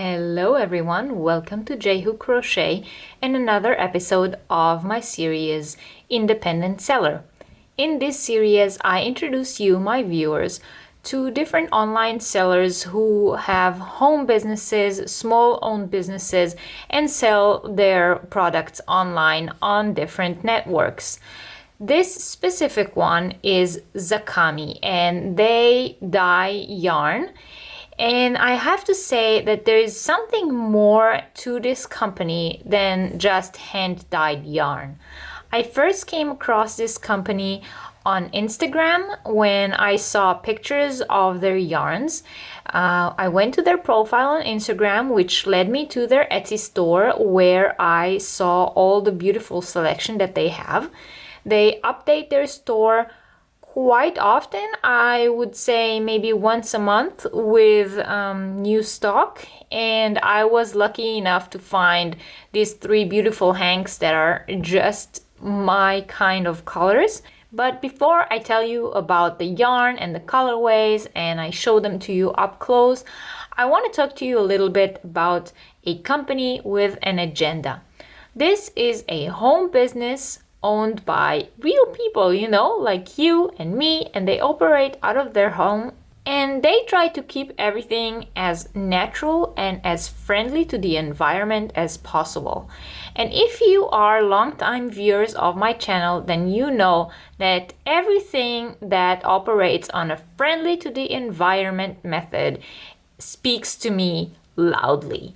Hello everyone, welcome to J-Hook Crochet and another episode of my series Independent Seller. In this series, I introduce you, my viewers, to different online sellers who have home businesses, small owned businesses, and sell their products online on different networks. This specific one is Zakami, and they dye yarn. And I have to say that there is something more to this company than just hand-dyed yarn. I first came across this company on Instagram when I saw pictures of their yarns. I went to their profile on Instagram, which led me to their Etsy store where I saw all the beautiful selection that they have. They update their store quite often. I would say maybe once a month with new stock, and I was lucky enough to find these three beautiful hanks that are just my kind of colors. But before I tell you about the yarn and the colorways and I show them to you up close, I want to talk to you a little bit about a company with an agenda. This is a home business owned by real people, like you and me, and they operate out of their home, and they try to keep everything as natural and as friendly to the environment as possible. And if you are longtime viewers of my channel, then you know that everything that operates on a friendly to the environment method speaks to me loudly.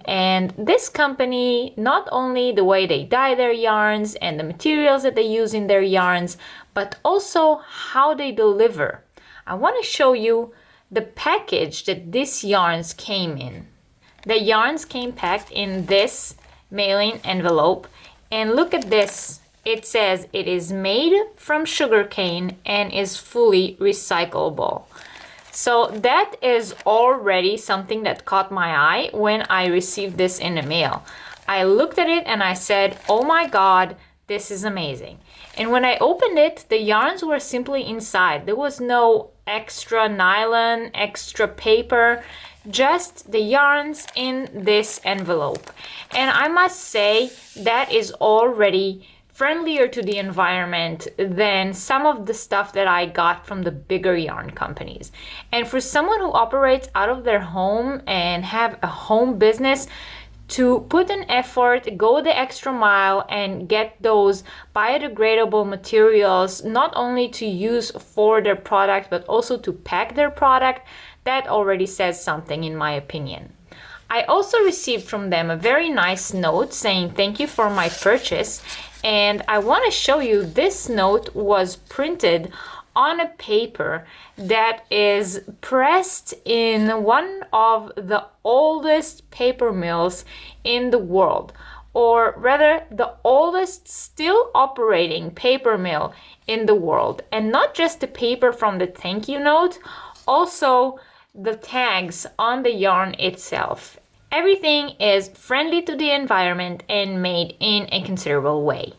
And this company, not only the way they dye their yarns and the materials that they use in their yarns, but also how they deliver. I want to show you the package that these yarns came in. The yarns came packed in this mailing envelope, and look at this. It says it is made from sugarcane and is fully recyclable. So that is already something that caught my eye when I received this in the mail. I looked at it and I said, oh my God, this is amazing. And when I opened it, the yarns were simply inside. There was no extra nylon, extra paper, just the yarns in this envelope. And I must say that is already friendlier to the environment than some of the stuff that I got from the bigger yarn companies. And for someone who operates out of their home and have a home business, to put an effort, go the extra mile and get those biodegradable materials, not only to use for their product, but also to pack their product, that already says something in my opinion. I also received from them a very nice note saying thank you for my purchase. And I want to show you this note was printed on a paper that is pressed in one of the oldest paper mills in the world, or rather the oldest still operating paper mill in the world. And not just the paper from the thank you note, also the tags on the yarn itself. Everything is friendly to the environment and made in a considerable way.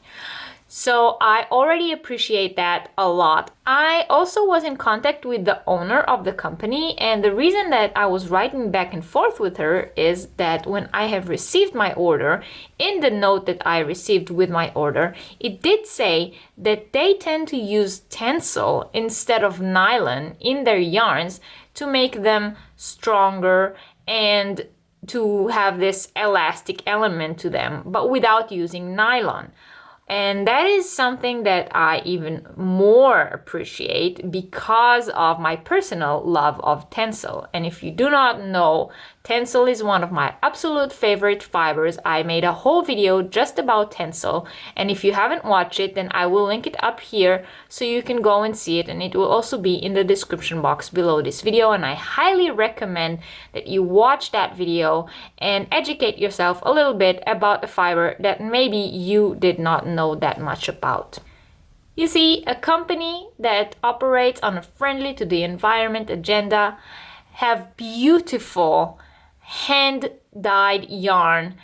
So I already appreciate that a lot. I also was in contact with the owner of the company, and the reason that I was writing back and forth with her is that when I have received my order, in the note that I received with my order, it did say that they tend to use tencel instead of nylon in their yarns to make them stronger and to have this elastic element to them, but without using nylon. And that is something that I even more appreciate because of my personal love of tencel. And if you do not know, tencel is one of my absolute favorite fibers. I made a whole video just about tencel. And if you haven't watched it, then I will link it up here so you can go and see it. And it will also be in the description box below this video. And I highly recommend that you watch that video and educate yourself a little bit about the fiber that maybe you did not know that much about. You see, a company that operates on a friendly to the environment agenda have beautiful hand-dyed yarn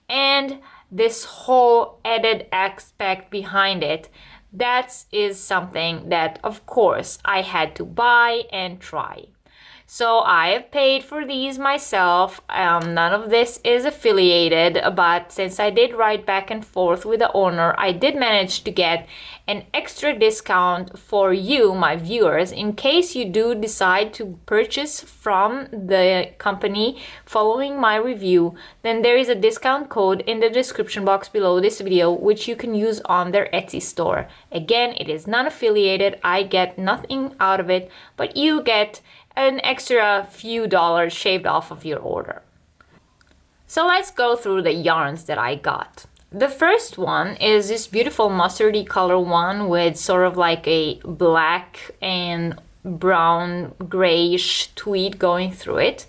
and this whole added aspect behind it. That is something that, of course, I had to buy and try. So I have paid for these myself. None of this is affiliated, but since I did write back and forth with the owner, I did manage to get an extra discount for you, my viewers, in case you do decide to purchase from the company following my review. Then there is a discount code in the description box below this video, which you can use on their Etsy store. Again, it is non-affiliated. I get nothing out of it, but you get an extra few dollars shaved off of your order. So let's go through the yarns that I got. The first one is this beautiful mustardy color one with sort of like a black and brown grayish tweed going through it.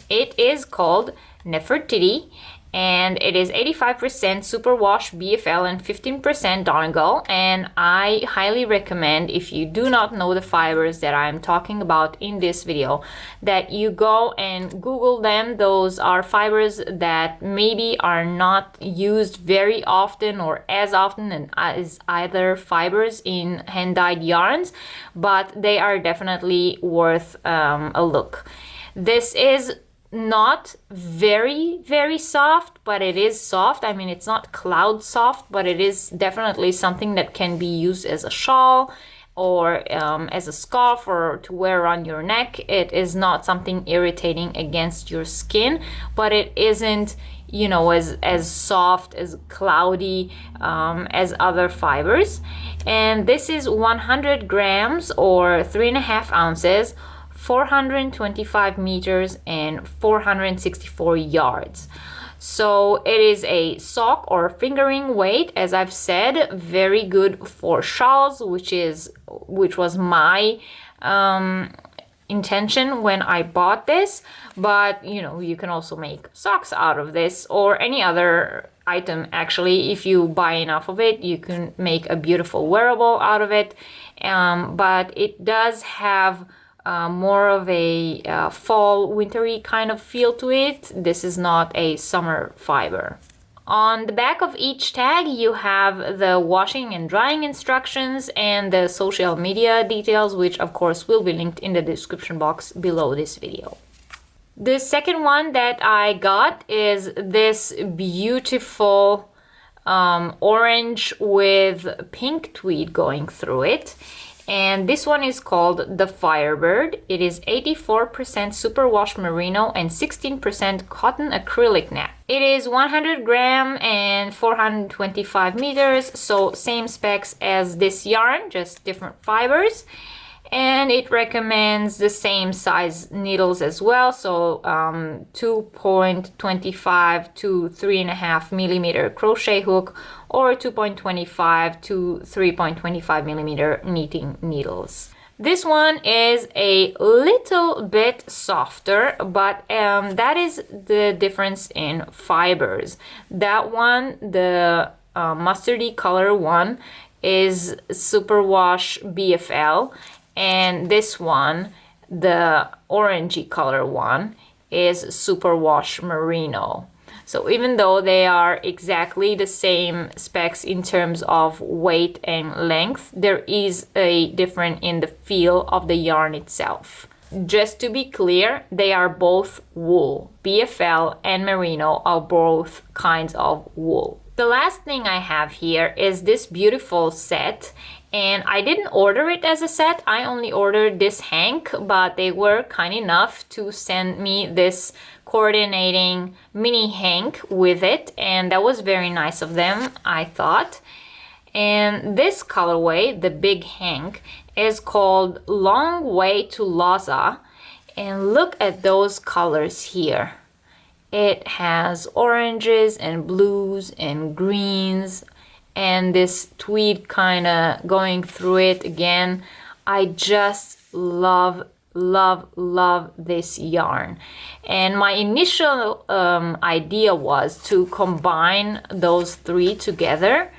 It is called Nefertiti, and it is 85% superwash BFL and 15% darngle. And I highly recommend, if you do not know the fibers that I'm talking about in this video, that you go and Google them. Those are fibers that maybe are not used very often or as often as either fibers in hand-dyed yarns, but they are definitely worth a look. This is not very soft, but it is soft. I mean, it's not cloud soft, but it is definitely something that can be used as a shawl or as a scarf or to wear around your neck. It is not something irritating against your skin, but it isn't, you know, as soft, as cloudy as other fibers. And this is 100 grams or 3.5 ounces, 425 meters and 464 yards. So it is a sock or fingering weight, as I've said, very good for shawls, which was my intention when I bought this. But you know, you can also make socks out of this or any other item. Actually, if you buy enough of it, you can make a beautiful wearable out of it. But it does have more of a fall wintry kind of feel to it. This is not a summer fiber. On the back of each tag you have the washing and drying instructions and the social media details, which of course will be linked in the description box below this video. The second one that I got is this beautiful orange with pink tweed going through it. And this one is called the Firebird. It is 84% superwash merino and 16% cotton acrylic net. It is 100 gram and 425 meters, so same specs as this yarn, just different fibers. And it recommends the same size needles as well, so 2.25 to 3.5 millimeter crochet hook or 2.25 to 3.25 millimeter knitting needles. This one is a little bit softer, but that is the difference in fibers. That one, the mustardy color one, is superwash BFL, and this one, the orangey color one, is superwash merino. So even though they are exactly the same specs in terms of weight and length, there is a difference in the feel of the yarn itself. Just to be clear, they are both wool. BFL and merino are both kinds of wool. The last thing I have here is this beautiful set, and I didn't order it as a set. I only ordered this hank, but they were kind enough to send me this coordinating mini hank with it, and that was very nice of them, I thought. And this colorway, the big hank, is called Long Way to Lhasa, and look at those colors here. It has oranges and blues and greens and this tweed kind of going through it again. I just love this yarn. And my initial idea was to combine those three together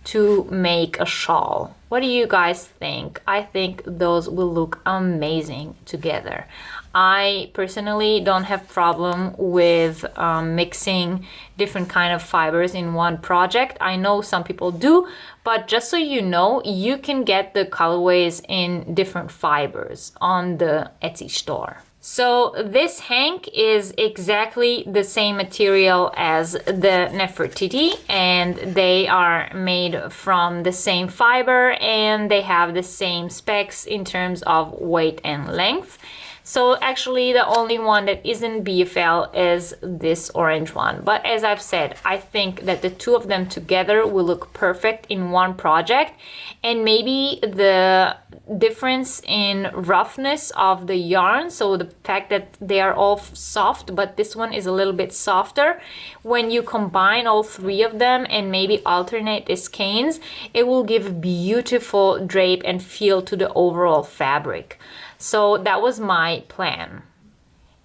to make a shawl. What do you guys think? I think those will look amazing together. I personally don't have problem with mixing different kind of fibers in one project. I know some people do, but just so you know, you can get the colorways in different fibers on the Etsy store. So this hank is exactly the same material as the Nefertiti, and they are made from the same fiber and they have the same specs in terms of weight and length. So actually the only one that isn't BFL is this orange one. But as I've said, I think that the two of them together will look perfect in one project. And maybe the difference in roughness of the yarn, so the fact that they are all soft, but this one is a little bit softer, when you combine all three of them and maybe alternate the skeins, it will give beautiful drape and feel to the overall fabric. So that was my plan.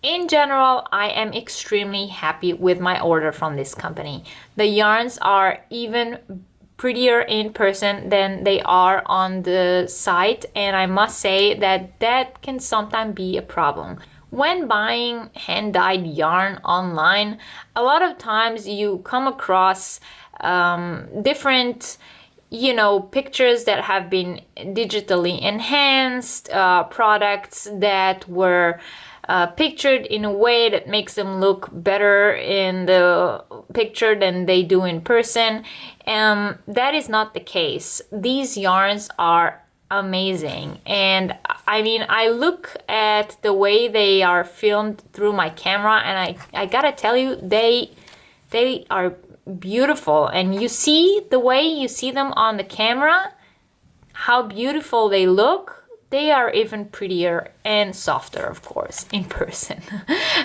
In general, I am extremely happy with my order from this company. The yarns are even prettier in person than they are on the site, and I must say that that can sometimes be a problem. When buying hand-dyed yarn online, a lot of times you come across different pictures that have been digitally enhanced, products that were pictured in a way that makes them look better in the picture than they do in person. That is not the case. These yarns are amazing, and I mean, I look at the way they are filmed through my camera, and I gotta tell you, they are beautiful. And you see the way you see them on the camera, how beautiful they look. They are even prettier and softer, of course, in person.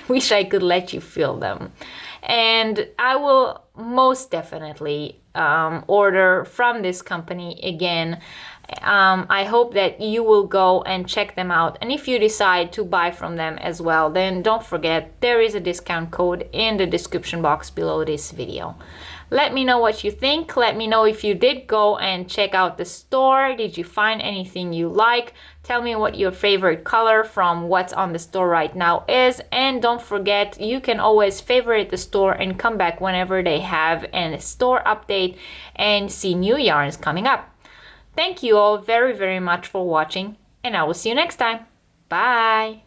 Wish I could let you feel them. And I will most definitely order from this company again. I hope that you will go and check them out. And if you decide to buy from them as well, then don't forget there is a discount code in the description box below this video. Let me know what you think. Let me know if you did go and check out the store. Did you find anything you like? Tell me what your favorite color from what's on the store right now is. And don't forget, you can always favorite the store and come back whenever they have a store update and see new yarns coming up. Thank you all very, very much for watching, and I will see you next time. Bye!